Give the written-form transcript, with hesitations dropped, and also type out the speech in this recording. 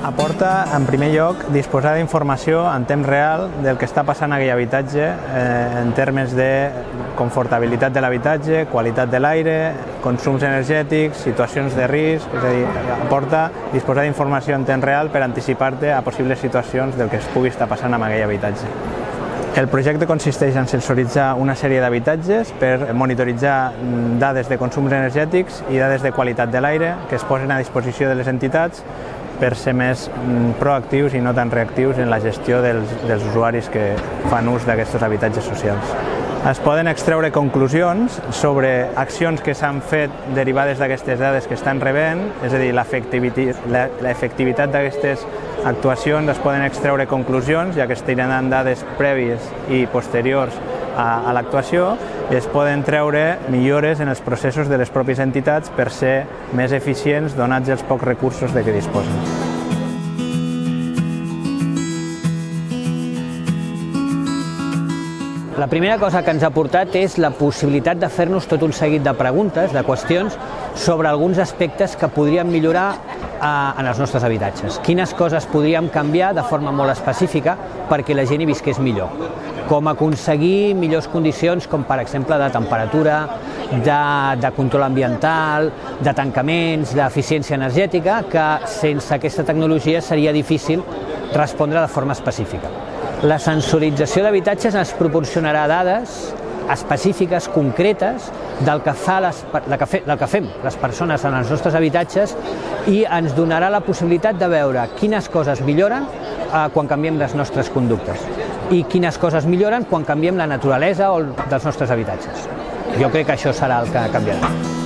Aporta, en primer lloc, disposar d'informació en temps real del que està passant a aquell habitatge en termes de confortabilitat de l'habitatge, qualitat de l'aire, consums energètics, situacions de risc, és a dir, aporta disposar d'informació en temps real per anticipar-te a possibles situacions del que es pugui estar passant amb aquell habitatge. El projecte consisteix en sensoritzar una sèrie d'habitatges per monitoritzar dades de consums energètics i dades de qualitat de l'aire que es posen a disposició de les entitats per ser més proactius i no tan reactius en la gestió dels usuaris que fan ús d'aquests habitatges socials. Es poden extreure conclusions sobre accions que s'han fet derivades d'aquestes dades que estan rebent, és a dir, l'efectivitat d'aquestes actuacions, es poden extreure conclusions, ja que es tenen dades prèvies i posteriors a l'actuació, i es poden treure millores en els processos de les pròpies entitats per ser més eficients donats els pocs recursos de què disposen. La primera cosa que ens ha portat és la possibilitat de fer-nos tot un seguit de preguntes, de qüestions, sobre alguns aspectes que podríem millorar en els nostres habitatges. Quines coses podríem canviar de forma molt específica perquè la gent hi visqués millor. Com aconseguir millors condicions, com per exemple de temperatura, de control ambiental, de tancaments, d'eficiència energètica, que sense aquesta tecnologia seria difícil respondre de forma específica. La sensorització d'habitatges ens proporcionarà dades específiques, concretes, del que fem les persones en els nostres habitatges i ens donarà la possibilitat de veure quines coses milloren quan canviem les nostres conductes i quines coses milloren quan canviem la naturalesa dels nostres habitatges. Jo crec que això serà el que canviarà.